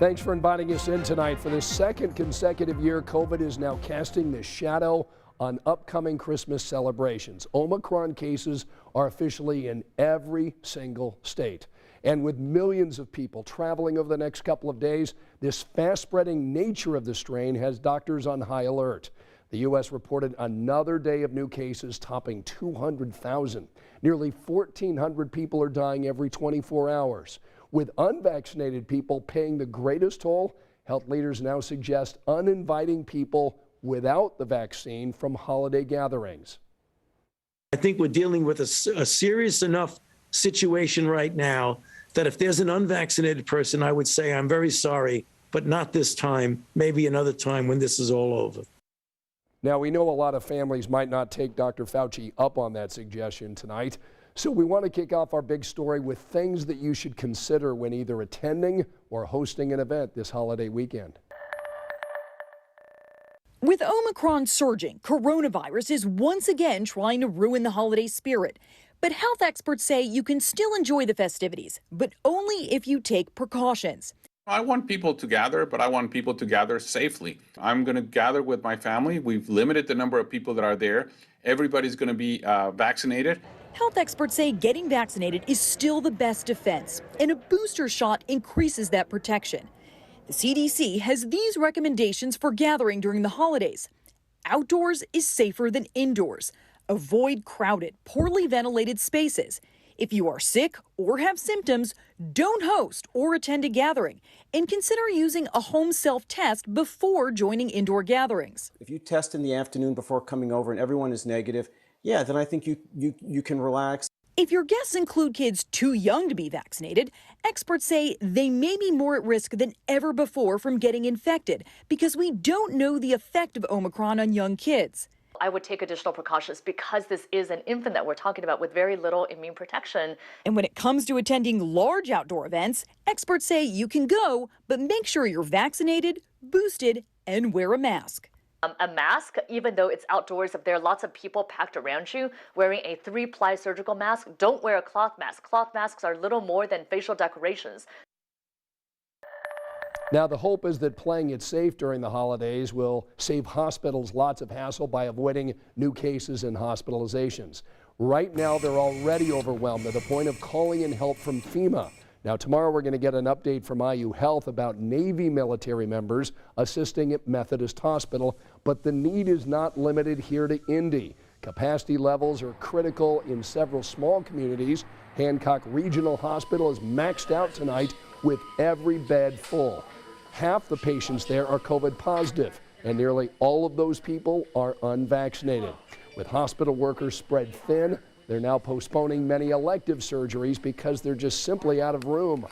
Thanks for inviting us in tonight. For the second consecutive year, COVID is now casting the shadow on upcoming Christmas celebrations. Omicron cases are officially in every single state. And with millions of people traveling over the next couple of days, this fast-spreading nature of the strain has doctors on high alert. The U.S. reported another day of new cases topping 200,000. Nearly 1,400 people are dying every 24 hours. With unvaccinated people paying the greatest toll, health leaders now suggest uninviting people without the vaccine from holiday gatherings. I think we're dealing with a serious enough situation right now that if there's an unvaccinated person, I would say, I'm very sorry, but not this time, maybe another time when this is all over. Now, we know a lot of families might not take Dr. Fauci up on that suggestion tonight. So we want to kick off our big story with things that you should consider when either attending or hosting an event this holiday weekend. With Omicron surging, coronavirus is once again trying to ruin the holiday spirit. But health experts say you can still enjoy the festivities, but only if you take precautions. I want people to gather, but I want people to gather safely. I'm going to gather with my family. We've limited the number of people that are there. Everybody's going to be vaccinated. Health experts say getting vaccinated is still the best defense, and a booster shot increases that protection. The CDC has these recommendations for gathering during the holidays. Outdoors is safer than indoors. Avoid crowded, poorly ventilated spaces. If you are sick or have symptoms, don't host or attend a gathering, and consider using a home self-test before joining indoor gatherings. If you test in the afternoon before coming over and everyone is negative, yeah, then I think you can relax. If your guests include kids too young to be vaccinated, experts say they may be more at risk than ever before from getting infected because we don't know the effect of Omicron on young kids. I would take additional precautions because this is an infant that we're talking about with very little immune protection. And when it comes to attending large outdoor events, experts say you can go, but make sure you're vaccinated, boosted, and wear a mask. A mask, even though it's outdoors, if there are lots of people packed around you, wearing a 3-ply surgical mask, don't wear a cloth mask. Cloth masks are little more than facial decorations. Now, the hope is that playing it safe during the holidays will save hospitals lots of hassle by avoiding new cases and hospitalizations. Right now, they're already overwhelmed to the point of calling in help from FEMA. Now, tomorrow we're going to get an update from IU Health about Navy military members assisting at Methodist Hospital, but the need is not limited here to Indy. Capacity levels are critical in several small communities. Hancock Regional Hospital is maxed out tonight with every bed full. Half the patients there are COVID positive, and nearly all of those people are unvaccinated. With hospital workers spread thin, they're now postponing many elective surgeries because they're just simply out of room.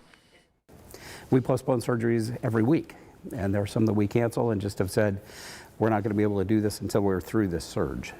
We postpone surgeries every week, and there are some that we cancel and just have said we're not going to be able to do this until we're through this surge.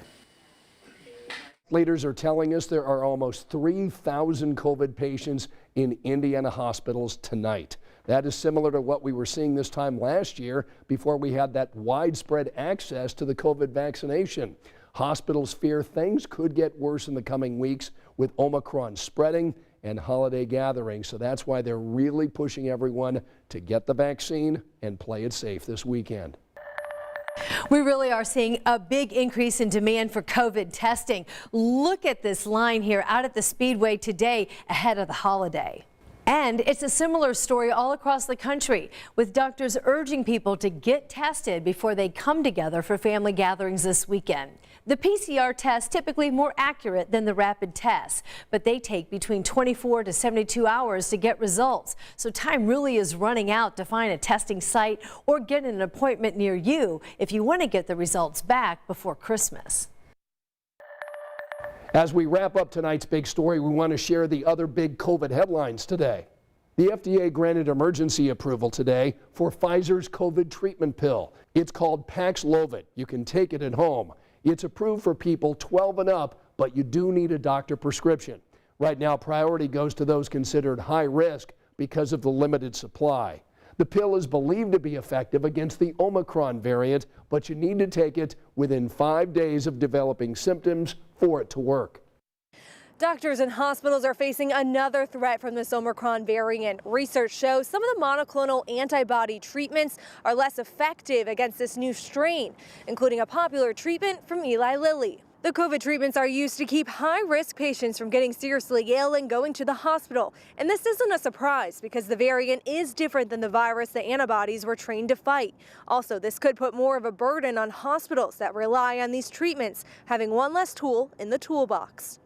Leaders are telling us there are almost 3,000 COVID patients in Indiana hospitals tonight. That is similar to what we were seeing this time last year before we had that widespread access to the COVID vaccination. Hospitals fear things could get worse in the coming weeks with Omicron spreading and holiday gatherings. So that's why they're really pushing everyone to get the vaccine and play it safe this weekend. We really are seeing a big increase in demand for COVID testing. Look at this line here out at the Speedway today ahead of the holiday. And it's a similar story all across the country, with doctors urging people to get tested before they come together for family gatherings this weekend. The PCR test typically more accurate than the rapid tests, but they take between 24 to 72 hours to get results. So time really is running out to find a testing site or get an appointment near you if you want to get the results back before Christmas. As we wrap up tonight's big story, we want to share the other big COVID headlines today. The FDA granted emergency approval today for Pfizer's COVID treatment pill. It's called Paxlovid. You can take it at home. It's approved for people 12 and up, but you do need a doctor prescription. Right now, priority goes to those considered high risk because of the limited supply. The pill is believed to be effective against the Omicron variant, but you need to take it within 5 days of developing symptoms for it to work. Doctors and hospitals are facing another threat from this Omicron variant. Research shows some of the monoclonal antibody treatments are less effective against this new strain, including a popular treatment from Eli Lilly. The COVID treatments are used to keep high-risk patients from getting seriously ill and going to the hospital. And this isn't a surprise because the variant is different than the virus the antibodies were trained to fight. Also, this could put more of a burden on hospitals that rely on these treatments, having one less tool in the toolbox.